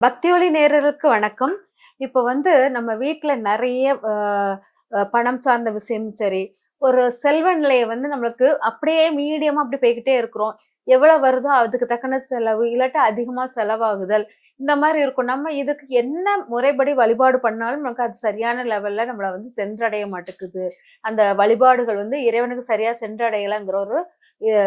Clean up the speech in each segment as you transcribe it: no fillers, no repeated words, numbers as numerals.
பக்தியொலி நேயர்களுக்கு வணக்கம். இப்ப நம்ம வீட்ல நெறைய அ அ பணம் சார்ந்த விஷயம் சரி, ஒரு செல்வ நிலைய நம்மளுக்கு அப்படியே மீடியமா அப்படி போய்க்கிட்டே இருக்கிறோம். எவ்வளவு வருதோ அதுக்கு தக்கன செலவு, இல்லாட்டா அதிகமா செலவாகுதல், இந்த மாரி இருக்கும். நம்ம இதுக்கு என்ன முறைப்படி வழிபாடு பண்ணாலும் நமக்கு அது சரியான லெவல்ல நம்மள சென்றடைய மாட்டேங்குது. அந்த வழிபாடுகள் இறைவனுக்கு சரியா சென்றடையலங்கிற ஒரு எ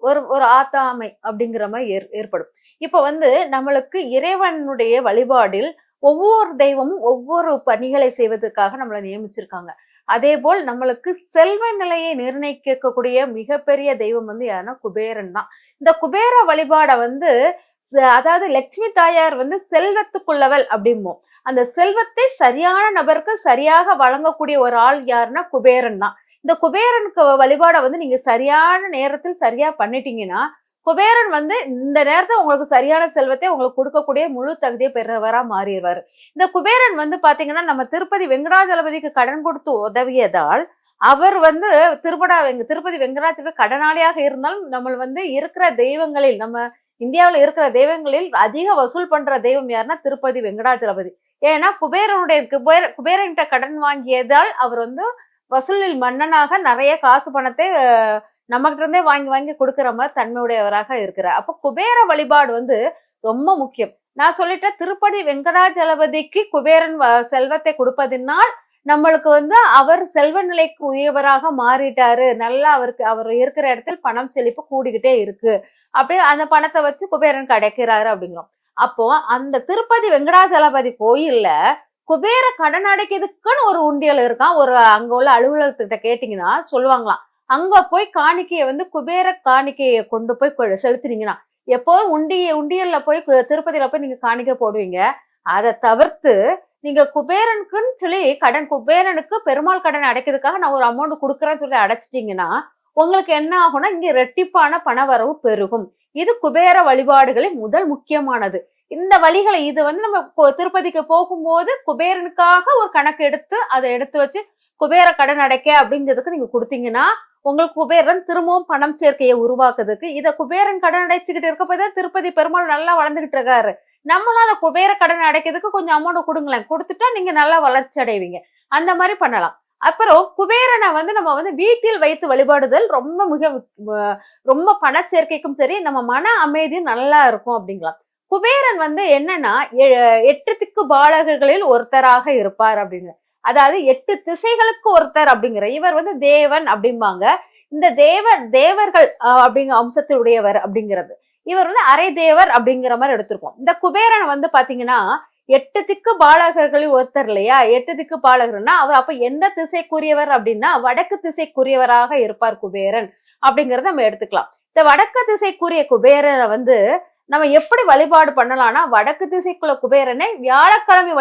ஒரு ஒரு ஆத்தாமை அப்படிங்கிற மாரி ஏற்படும். இப்ப நம்மளுக்கு இறைவனுடைய வழிபாடில் ஒவ்வொரு தெய்வமும் ஒவ்வொரு பணிகளை செய்வதற்காக நம்மள நியமிச்சிருக்காங்க. அதேபோல் நம்மளுக்கு செல்வ நிலையை நிர்ணயிக்கக்கூடிய மிகப்பெரிய தெய்வம் யாருன்னா குபேரன் தான். இந்த குபேர வழிபாட அதாவது லட்சுமி தாயார் செல்வத்துக்குள்ளவள் அப்படிம்போம். அந்த செல்வத்தை சரியான நபருக்கு சரியாக வழங்கக்கூடிய ஒரு ஆள் யாருன்னா குபேரன் தான். இந்த குபேரனுக்கு வழிபாட நீங்க சரியான நேரத்தில் சரியா பண்ணிட்டீங்கன்னா, குபேரன் இந்த நேரத்துல உங்களுக்கு சரியான செல்வத்தை உங்களுக்கு கொடுக்கக்கூடிய முழு தகுதியை பெறவரா மாறிடுவாரு. இந்த குபேரன் பாத்தீங்கன்னா, நம்ம திருப்பதி வெங்கடாஜலபதிக்கு கடன் கொடுத்து உதவியதால், அவர் திருப்பதி வெங்கடாஜலபதி கடனாளியாக இருந்தாலும், நம்ம இருக்கிற தெய்வங்களில், நம்ம இந்தியாவுல இருக்கிற தெய்வங்களில் அதிக வசூல் பண்ற தெய்வம் யாருன்னா திருப்பதி வெங்கடாஜலபதி. ஏன்னா குபேரன்கிட்ட கடன் வாங்கியதால் அவர் வசூலில் மன்னனாக நிறைய காசு பணத்தை நம்மகிட்ட இருந்தே வாங்கி வாங்கி கொடுக்கிற மாதிரி தன்மையுடையவராக இருக்கிறார். அப்ப குபேர வழிபாடு ரொம்ப முக்கியம். நான் சொல்லிட்டேன், திருப்பதி வெங்கடாஜலபதிக்கு குபேரன் செல்வத்தை கொடுப்பதினால் நம்மளுக்கு அவர் செல்வ நிலைக்கு உரியவராக மாறிட்டாரு. நல்லா அவர் இருக்கிற இடத்தில் பணம் செழிப்பு கூடிக்கிட்டே இருக்கு. அப்படியே அந்த பணத்தை வச்சு குபேரன் கிடைக்கிறாரு அப்படிங்கிறோம். அப்போ அந்த திருப்பதி வெங்கடாஜலபதி கோயில்ல குபேர கடன் அடைக்கிறதுக்குன்னு ஒரு உண்டியல் இருக்கான். அங்க உள்ள அலுவலகத்திட்ட கேட்டீங்கன்னா சொல்லுவாங்களாம். அங்க போய் காணிக்கையை குபேர காணிக்கையை கொண்டு போய் செலுத்தினீங்கன்னா, எப்போதும் உண்டியல்ல போய் திருப்பதியில போய் நீங்க காணிக்கை போடுவீங்க. அதை தவிர்த்து நீங்க குபேரனுக்குன்னு சொல்லி குபேரனுக்கு பெருமாள் கடன் அடைக்கிறதுக்காக நான் ஒரு அமௌண்ட் கொடுக்குறேன்னு சொல்லி அடைச்சிட்டீங்கன்னா, உங்களுக்கு என்ன ஆகும்னா இங்க ரெட்டிப்பான பண வரவு பெருகும். இது குபேர வழிபாடுகளில் முதல் முக்கியமானது. இந்த வழிகளை இது நம்ம திருப்பதிக்கு போகும்போது குபேரனுக்காக ஒரு கணக்கு எடுத்து அதை எடுத்து வச்சு குபேர கடன் அடைக்க அப்படிங்கிறதுக்கு நீங்க கொடுத்தீங்கன்னா, உங்களுக்கு குபேரன் திரும்பவும் பணம் சேர்க்கையை உருவாக்குறதுக்கு, இதை குபேரன் கடன் அடைச்சுக்கிட்டு இருக்க போய்தான் திருப்பதி பெருமாள் நல்லா வளர்ந்துகிட்டு இருக்காரு. நம்மளும் அந்த குபேர கடன் அடைக்கிறதுக்கு கொஞ்சம் அமௌண்ட் கொடுங்களேன், கொடுத்துட்டா நீங்க நல்லா வளர்ச்சி அடைவீங்க. அந்த மாதிரி பண்ணலாம். அப்புறம் குபேரனை நம்ம வீட்டில் வைத்து வழிபாடுதல் ரொம்ப பண சேர்க்கைக்கும் சரி, நம்ம மன அமைதியும் நல்லா இருக்கும் அப்படிங்கலாம். குபேரன் என்னன்னா 8 திக்கு பாலகர்களில் ஒருத்தராக இருப்பார் அப்படின்னு. அதாவது 8 திசைகளுக்கு ஒருத்தர் அப்படிங்கிற இவர் தேவன் அப்படிம்பாங்க. இந்த தேவர்கள் அப்படிங்கிற அம்சத்தினுடையவர் அப்படிங்கிறது. இவர் அரை தேவர் அப்படிங்கிற மாதிரி எடுத்திருக்கோம். இந்த குபேரன் பாத்தீங்கன்னா 8 திக்கு பாலகர்களில் ஒருத்தர் இல்லையா? 8 திக்கு பாலகர்னா அவர் அப்ப எந்த திசைக்குரியவர் அப்படின்னா வடக்கு திசைக்குரியவராக இருப்பார் குபேரன் அப்படிங்கறத நம்ம எடுத்துக்கலாம். இந்த வடக்கு திசைக்குரிய குபேரனை நம்ம எப்படி வழிபாடு பண்ணலாம்னா, வடக்கு திசைக்குள்ள குபேரனை வியாழக்கிழமை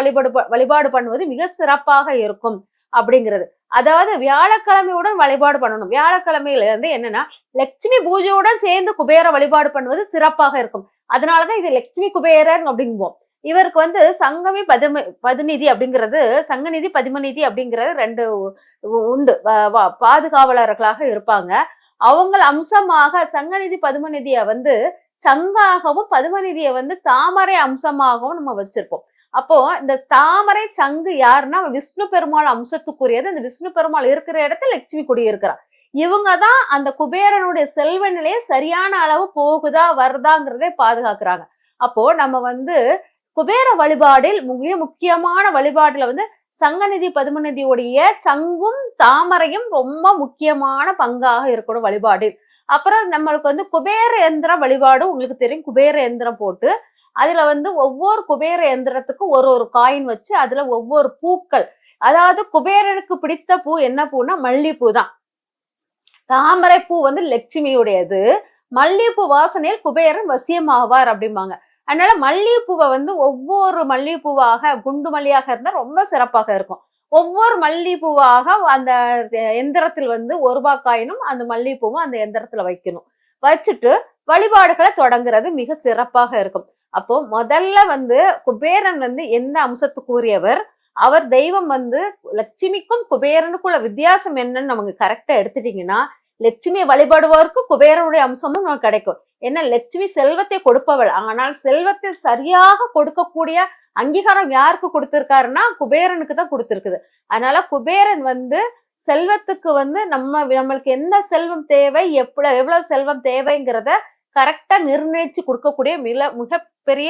வழிபாடு பண்ணுவது மிக சிறப்பாக இருக்கும் அப்படிங்கிறது. அதாவது வியாழக்கிழமையுடன் வழிபாடு பண்ணணும். வியாழக்கிழமையில என்னன்னா லட்சுமி பூஜையுடன் சேர்ந்து குபேர வழிபாடு பண்ணுவது சிறப்பாக இருக்கும். அதனாலதான் இது லட்சுமி குபேரன் அப்படிங்குவோம். இவருக்கு சங்கமி பதிநிதி அப்படிங்கிறது, சங்கநிதி பதிமநிதி அப்படிங்கிறது 2 உண்டு. பாதுகாவலர்களாக இருப்பாங்க. அவங்க அம்சமாக சங்கநிதி பதுமநிதிய சங்காகவும் பதுமநிதியை தாமரை அம்சமாகவும் நம்ம வச்சிருப்போம். அப்போ இந்த தாமரை சங்கு யாருன்னா விஷ்ணு பெருமாள் அம்சத்துக்குரியது. அந்த விஷ்ணு பெருமாள் இருக்கிற இடத்துல லட்சுமி குடியிருக்கிறார். இவங்கதான் அந்த குபேரனுடைய செல்வ நிலையை சரியான அளவு போகுதா வருதாங்கிறதே பாதுகாக்கிறாங்க. அப்போ நம்ம குபேர வழிபாடில் மிக முக்கியமான வழிபாடுல சங்கநிதி பதுமநிதியுடைய சங்கும் தாமரையும் ரொம்ப முக்கியமான பங்காக இருக்கணும் வழிபாடில். அப்புறம் நம்மளுக்கு குபேர எந்திர வழிபாடு உங்களுக்கு தெரியும். குபேர எந்திரம் போட்டு அதுல ஒவ்வொரு குபேர எந்திரத்துக்கும் ஒரு காயின் வச்சு அதுல ஒவ்வொரு பூக்கள், அதாவது குபேரனுக்கு பிடித்த பூ என்ன பூன்னா மல்லிகைப்பூ தான். தாமரை பூ லட்சுமியுடையது. மல்லிகைப்பூ வாசனையில் குபேரன் வசியமாவார் அப்படிம்பாங்க. அதனால மல்லிகைப்பூவை ஒவ்வொரு மல்லிகைப்பூவாக குண்டு மல்லியாக இருந்தா ரொம்ப சிறப்பாக இருக்கும். ஒவ்வொரு மல்லிகைப்பூவாக அந்த எந்திரத்தில் ₹1 காயினும் அந்த மல்லிகைப்பூவும் அந்த எந்திரத்துல வைக்கணும். வச்சுட்டு வழிபாடுகளை தொடங்குறது மிக சிறப்பாக இருக்கும். அப்போ முதல்ல குபேரன் எந்த அம்சத்துக்குரியவர், அவர் தெய்வம் லட்சுமிக்கும் குபேரனுக்குள்ள வித்தியாசம் என்னன்னு நமக்கு கரெக்டா எடுத்துட்டீங்கன்னா, லட்சுமியை வழிபடுவோருக்கு குபேரனுடைய அம்சமும் நமக்கு கிடைக்கும். ஏன்னா லட்சுமி செல்வத்தை கொடுப்பவள், ஆனால் செல்வத்தை சரியாக கொடுக்கக்கூடிய அங்கீகாரம் யாருக்கு கொடுத்திருக்காருன்னா குபேரனுக்கு தான் கொடுத்திருக்குது. அதனால குபேரன் வந்து செல்வத்துக்கு வந்து நம்மளுக்கு என்ன செல்வம் தேவை, எவ்வளவு செல்வம் தேவைங்கிறத கரெக்டா நிர்ணயிச்சு கொடுக்கக்கூடிய மிகப்பெரிய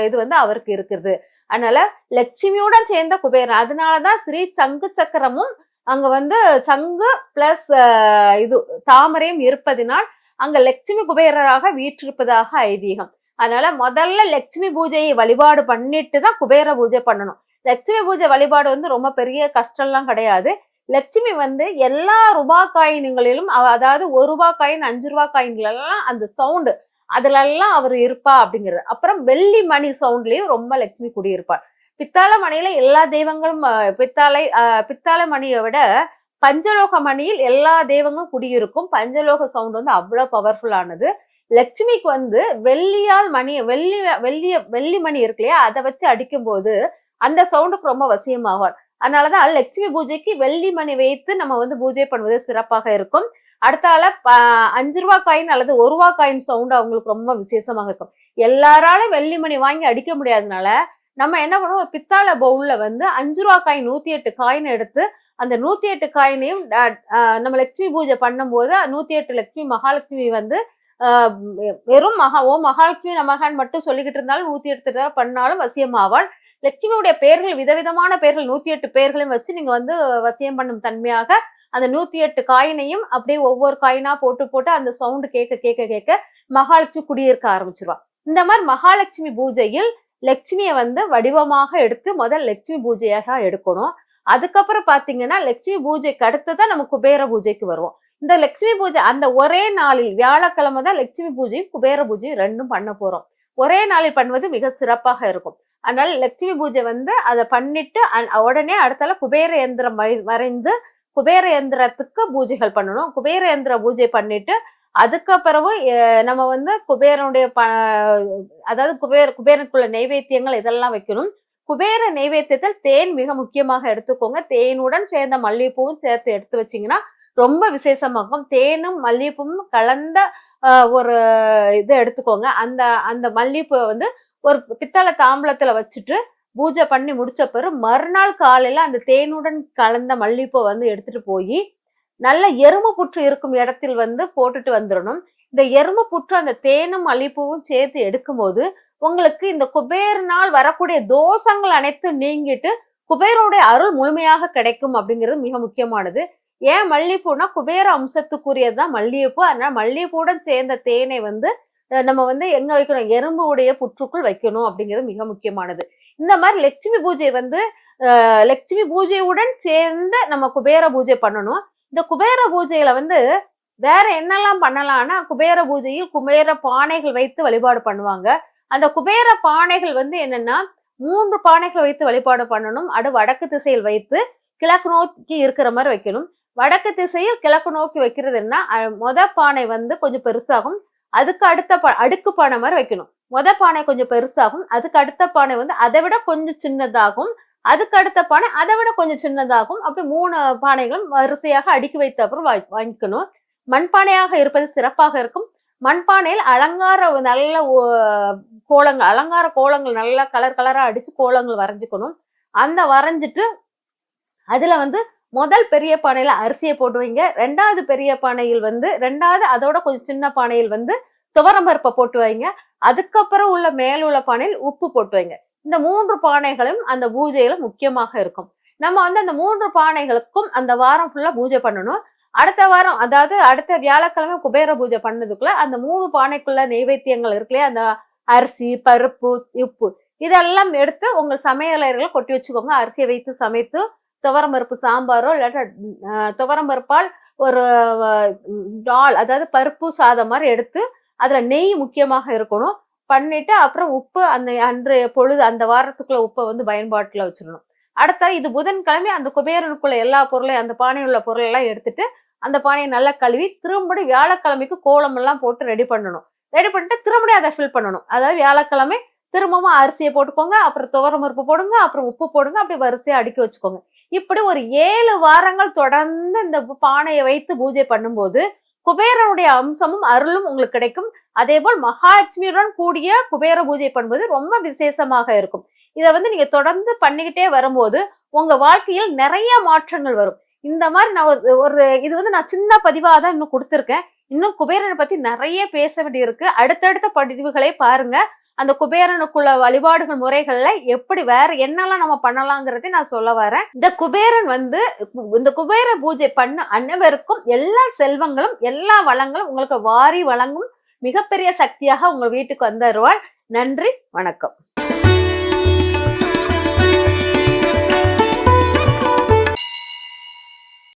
இது வந்து அவருக்கு இருக்குது. அதனால லட்சுமியுடன் சேர்ந்த குபேரன், அதனாலதான் ஸ்ரீ சங்கு சக்கரமும் அங்க வந்து சங்கு பிளஸ் இது தாமரையும் இருப்பதினால் அங்க லட்சுமி குபேரராக வீற்றிருப்பதாக ஐதீகம். அதனால முதல்ல லட்சுமி பூஜையை வழிபாடு பண்ணிட்டு தான் குபேர பூஜை பண்ணணும். லட்சுமி பூஜை வழிபாடு வந்து ரொம்ப பெரிய கஷ்டம்லாம் கிடையாது. லட்சுமி வந்து எல்லா ரூபா காயின்களிலும், அதாவது 1 ரூபா காயின் 5 ரூபா காயின்கள் எல்லாம் அந்த சவுண்டு அதுல எல்லாம் அவர் இருப்பா அப்படிங்கிறது. அப்புறம் வெள்ளி மணி சவுண்ட்லயும் ரொம்ப லட்சுமி குடியிருப்பாள். பித்தாள மணியில எல்லா தெய்வங்களும் பித்தாளை மணியை விட பஞ்சலோக மணியில் எல்லா தெய்வங்களும் குடியிருக்கும். பஞ்சலோக சவுண்ட் வந்து அவ்வளவு பவர்ஃபுல்லானது. லட்சுமிக்கு வந்து வெள்ளியால் மணி வெள்ளி மணி இருக்கு இல்லையா, அதை வச்சு அடிக்கும் போது அந்த சவுண்டுக்கு ரொம்ப வசியமாவாள். அதனாலதான் லட்சுமி பூஜைக்கு வெள்ளி மணி வைத்து நம்ம வந்து பூஜை பண்ணுவது சிறப்பாக இருக்கும். அடுத்தால 5 ரூபா காயின் அல்லது 1 ரூபா காயின் சவுண்ட் அவங்களுக்கு ரொம்ப விசேஷமாக இருக்கும். எல்லாராலும் வெள்ளி மணி வாங்கி அடிக்க முடியாதனால நம்ம என்ன பண்ணுவோம், பித்தாள பவுல்ல வந்து 5 ரூபா காயின் 108 காயின் எடுத்து அந்த 108 காயினையும் நம்ம லட்சுமி பூஜை பண்ணும் போது 108 லட்சுமி மகாலட்சுமி வந்து வெறும் மகாலட்சுமி நமகான் மட்டும் சொல்லிக்கிட்டு இருந்தாலும் 108 தடவை பண்ணாலும் வசியமாவாள். லட்சுமியுடைய பெயர்கள் விதவிதமான பெயர்கள் 108 பெயர்களையும் வச்சு நீங்க வந்து வசியம் பண்ணும் தன்மையாக அந்த 108 காயினையும் அப்படியே ஒவ்வொரு காயினா போட்டு அந்த சவுண்டு கேட்க மகாலட்சுமி குடியிருக்க ஆரம்பிச்சிருவா. இந்த மாதிரி மகாலட்சுமி பூஜையில் லட்சுமியை வந்து வடிவமாக எடுத்து முதல் லட்சுமி பூஜையாக எடுக்கணும். அதுக்கப்புறம் பாத்தீங்கன்னா லட்சுமி பூஜைக்கு அடுத்துதான் நம்ம குபேர பூஜைக்கு வருவோம். இந்த லட்சுமி பூஜை அந்த ஒரே நாளில் வியாழக்கிழமை தான் லட்சுமி பூஜையும் குபேர பூஜையும் ரெண்டும் பண்ண போறோம். ஒரே நாளில் பண்ணுவது மிக சிறப்பாக இருக்கும். அதனால லட்சுமி பூஜை வந்து அதை பண்ணிட்டு உடனே அடுத்தால குபேர யந்திரம் வரைந்து குபேர யந்திரத்துக்கு பூஜைகள் பண்ணணும். குபேர யந்திர பூஜை பண்ணிட்டு அதுக்கப்புறவு நம்ம வந்து குபேரனுடைய அதாவது குபேரனுக்குள்ள நைவேத்தியங்கள் இதெல்லாம் வைக்கணும். குபேர நைவேத்தியத்தில் தேன் மிக முக்கியமாக எடுத்துக்கோங்க. தேனுடன் சேர்ந்த மல்லிகைப்பூவும் சேர்த்து எடுத்து வச்சீங்கன்னா ரொம்ப விசேஷமாகும். தேனும் மல்லிகைப்பூவும் கலந்த ஒரு இது எடுத்துக்கோங்க. அந்த மல்லிகைப்பூவை வந்து ஒரு பித்தளை தாம்பலத்துல வச்சுட்டு பூஜை பண்ணி முடிச்ச பிறகு மறுநாள் காலையில அந்த தேனுடன் கலந்த மல்லிகைப்பூ வந்து எடுத்துட்டு போய் நல்ல எறும்பு புற்று இருக்கும் இடத்தில் வந்து போட்டுட்டு வந்துடணும். இந்த எறும்பு புற்று அந்த தேனும் மல்லிகைப்பூவும் சேர்த்து எடுக்கும்போது உங்களுக்கு இந்த குபேரனால் வரக்கூடிய தோஷங்கள் அனைத்தும் நீங்கிட்டு குபேரனுடைய அருள் முழுமையாக கிடைக்கும் அப்படிங்கிறது மிக முக்கியமானது. ஏன் மல்லிகைப்பூனா குபேர அம்சத்துக்குரியதுதான் மல்லிகைப்பூ. அதனால மல்லிகைப்பூடன் சேர்ந்த தேனை வந்து நம்ம வந்து எங்க வைக்கணும், எறும்பு உடைய புற்றுக்குள் வைக்கணும் அப்படிங்கிறது மிக முக்கியமானது. இந்த மாதிரி லட்சுமி பூஜை வந்து லட்சுமி பூஜையுடன் சேர்ந்து நம்ம குபேர பூஜை பண்ணணும். இந்த குபேர பூஜையில வந்து வேற என்னெல்லாம் பண்ணலாம்னா, குபேர பூஜையில் குபேர பானைகள் வைத்து வழிபாடு பண்ணுவாங்க. அந்த குபேர பானைகள் வந்து என்னன்னா 3 பானைகள் வைத்து வழிபாடு பண்ணணும். வடக்கு திசையில் வைத்து கிழக்கு நோக்கி இருக்கிற மாதிரி வைக்கணும். வடக்கு திசையில் கிழக்கு நோக்கி வைக்கிறது என்ன, பானை வந்து கொஞ்சம் பெருசாகும். அதுக்கு அடுத்த அடுக்கு பானை மாதிரி வைக்கணும். பானை கொஞ்சம் பெருசாகும். அதுக்கு அடுத்த பானை வந்து அதை விட கொஞ்சம் சின்னதாகும். அதுக்கு அடுத்த பானை அதை விட கொஞ்சம் சின்னதாகும். அப்படி 3 பானைகளும் வரிசையாக அடுக்கி வைத்த அப்புறம் வாங்கிக்கணும். மண்பானையாக இருப்பது சிறப்பாக இருக்கும். மண்பானையில் அலங்கார நல்ல அலங்கார கோலங்கள் நல்லா கலரா அடிச்சு கோலங்கள் வரைஞ்சுக்கணும். அந்த வரைஞ்சிட்டு அதுல வந்து முதல் பெரிய பானையில அரிசியை போட்டு வைங்க. 2வது பெரிய பானையில் வந்து அதோட கொஞ்சம் சின்ன பானையில் வந்து துவரம்பருப்பை போட்டு வைங்க. அதுக்கப்புறம் உள்ள மேலுள்ள பானையில் உப்பு போட்டு வைங்க. இந்த 3 பானைகளும் அந்த பூஜையில முக்கியமாக இருக்கும். நம்ம வந்து அந்த 3 பானைகளுக்கும் அந்த வாரம் ஃபுல்லா பூஜை பண்ணணும். அடுத்த வாரம் அதாவது அடுத்த வியாழக்கிழமை குபேர பூஜை பண்ணதுக்குள்ள அந்த 3 பானைக்குள்ள நைவேத்தியங்கள் இருக்குல்லையா, அந்த அரிசி பருப்பு உப்பு இதெல்லாம் எடுத்து உங்க சமையலறையில கொட்டி வச்சுக்கோங்க. அரிசியை வைத்து சமைத்து துவரம்பருப்பு சாம்பாரோ இல்லாட்டா துவரம்பருப்பால் ஒரு டால் அதாவது பருப்பு சாதம் மாதிரி எடுத்து அதுல நெய் முக்கியமாக இருக்கணும் பண்ணிட்டு அப்புறம் உப்பு அன்றைய பொழுது அந்த வாரத்துக்குள்ள உப்பை வந்து பயன்பாட்டுல வச்சிடணும். அடுத்த இது புதன்கிழமை அந்த குபேரனுக்குள்ள எல்லா பொருளையும் அந்த பானையில் உள்ள பொருள் எல்லாம் எடுத்துட்டு அந்த பானையை நல்லா கழுவி திரும்படி வியாழக்கிழமைக்கு கோலம் எல்லாம் போட்டு ரெடி பண்ணணும். ரெடி பண்ணிட்டு திரும்படி அதை ஃபில் பண்ணணும். அதாவது வியாழக்கிழமை திரும்பவும் அரிசியை போட்டுக்கோங்க, அப்புறம் துவரம்பருப்பு போடுங்க, அப்புறம் உப்பு போடுங்க, அப்படி வரிசையா அடுக்கி வச்சுக்கோங்க. இப்படி ஒரு 7 வாரங்கள் தொடர்ந்து இந்த பானையை வைத்து பூஜை பண்ணும்போது குபேரனுடைய அம்சமும் அருளும் உங்களுக்கு கிடைக்கும். அதே போல் மகாலட்சுமியுடன் கூடிய குபேர பூஜை பண்ணுவது ரொம்ப விசேஷமாக இருக்கும். இதை வந்து நீங்க தொடர்ந்து பண்ணிக்கிட்டே வரும்போது உங்க வாழ்க்கையில் நிறைய மாற்றங்கள் வரும். இந்த மாதிரி நான் ஒரு இது வந்து நான் சின்ன பதிவாக தான் இன்னும் கொடுத்துருக்கேன். இன்னும் குபேரனை பத்தி நிறைய பேச வேண்டியிருக்கு. அடுத்தடுத்த பதிவுகளை பாருங்க. அந்த குபேரனுக்குள்ள வழிபாடுகள் முறைகள்ல எப்படி வேற என்னெல்லாம் நம்ம பண்ணலாங்கிறதை நான் சொல்ல வரேன். இந்த குபேரன் வந்து இந்த குபேர பூஜை பண்ண அனைவருக்கும் எல்லா செல்வங்களும் எல்லா வளங்களும் உங்களுக்கு வாரி வழங்கும் மிகப்பெரிய சக்தியாக உங்க வீட்டுக்கு வந்துருவாள். நன்றி, வணக்கம்.